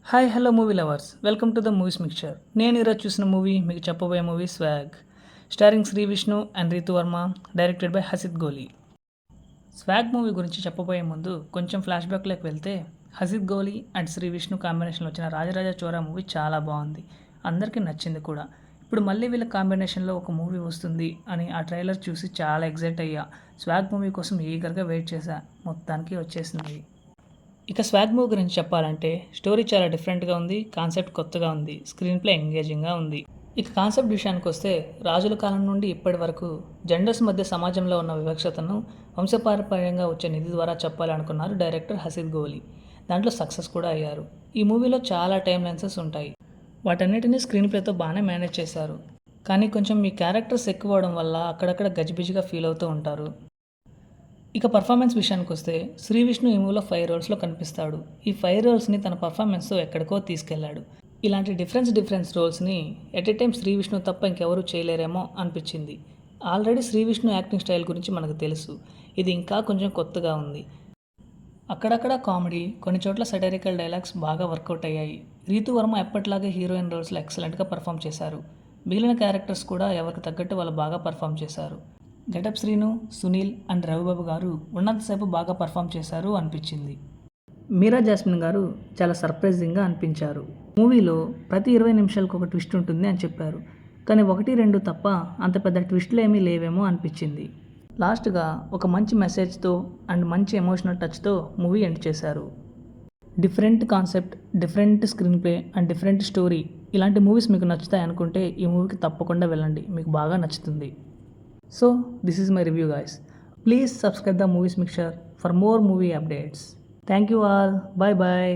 Hi hello movie lovers welcome to the movies mixture. నేను ఈరోజు చూసిన మూవీ మీకు చెప్పబోయే movie Swag, starring Sri Vishnu and Ritu Varma, directed by Hasith Goli. Swag movie గురించి చెప్పబోయే ముందు కొంచెం ఫ్లాష్ బ్యాక్లోకి వెళ్తే, హసిత్ గోలీ అండ్ శ్రీ విష్ణు కాంబినేషన్లో వచ్చిన రాజరాజ చోరా మూవీ చాలా బాగుంది, అందరికీ నచ్చింది కూడా. ఇప్పుడు మళ్ళీ వీళ్ళ కాంబినేషన్లో ఒక మూవీ వస్తుంది అని ఆ ట్రైలర్ చూసి చాలా ఎగ్జైట్ అయ్యా. స్వాగ్ మూవీ కోసం ఈగర్గా వెయిట్ చేశా, మొత్తానికి వచ్చేసింది. ఇక స్వాగ్ మూవీ గురించి చెప్పాలంటే స్టోరీ చాలా డిఫరెంట్గా ఉంది, కాన్సెప్ట్ కొత్తగా ఉంది, స్క్రీన్ ప్లే ఎంగేజింగ్గా ఉంది. ఇక కాన్సెప్ట్ విషయానికి వస్తే, రాజుల కాలం నుండి ఇప్పటి వరకు జెండర్స్ మధ్య సమాజంలో ఉన్న వివక్షతను వంశపారంపర్యంగా వచ్చే నిధి ద్వారా చెప్పాలనుకున్నారు డైరెక్టర్ హసిత్ గోలీ. దాంట్లో సక్సెస్ కూడా అయ్యారు. ఈ మూవీలో చాలా టైం లెన్సెస్ ఉంటాయి, వాటన్నిటిని స్క్రీన్ ప్లేతో బాగానే మేనేజ్ చేశారు. కానీ కొంచెం మీ క్యారెక్టర్స్ ఎక్కువ అవడం వల్ల అక్కడక్కడ గజిబిజిగా ఫీల్ అవుతూ ఉంటారు. ఇక పర్ఫార్మెన్స్ విషయానికి వస్తే, శ్రీ విష్ణు ఈ మూవీలో 5 రోల్స్లో కనిపిస్తాడు. ఈ 5 రోల్స్ని తన పర్ఫార్మెన్స్తో ఎక్కడికో తీసుకెళ్లాడు. ఇలాంటి డిఫరెన్స్ రోల్స్ని at a time Sri Vishnu తప్ప ఇంకెవరూ చేయలేరేమో అనిపించింది. Already Sri Vishnu acting style గురించి మనకు తెలుసు, ఇది ఇంకా కొంచెం కొత్తగా ఉంది. అక్కడక్కడ కామెడీ, కొన్ని చోట్ల సెటరికల్ డైలాగ్స్ బాగా వర్కౌట్ అయ్యాయి. రీతు వర్మ ఎప్పటిలాగే హీరోయిన్ రోల్స్లో ఎక్సలెంట్గా పర్ఫామ్ చేశారు. మిగిలిన క్యారెక్టర్స్ కూడా ఎవరికి తగ్గట్టు వాళ్ళు బాగా పర్ఫామ్ చేశారు. గెటప్ శ్రీను, సునీల్ అండ్ రవిబాబు గారు ఉన్నంతసేపు బాగా పర్ఫామ్ చేశారు అనిపించింది. మీరా జాస్మిన్ గారు చాలా సర్ప్రైజింగ్గా అనిపించారు. మూవీలో ప్రతి 20 నిమిషాలకు ఒక ట్విస్ట్ ఉంటుంది అని చెప్పారు, కానీ 1-2 తప్ప అంత పెద్ద ట్విస్ట్లు ఏమీ లేవేమో అనిపించింది. లాస్ట్గా ఒక మంచి మెసేజ్తో అండ్ మంచి ఎమోషనల్ టచ్తో మూవీ ఎండ్ చేశారు. Different concept, different screen play and different story, ఇలాంటి మూవీస్ మీకు నచ్చుతాయి అనుకుంటే ఈ మూవీకి తప్పకుండా వెళ్ళండి, మీకు బాగా నచ్చుతుంది. So, this is my review guys. Please subscribe the Movies Mixture for more movie updates. Thank you all. Bye bye.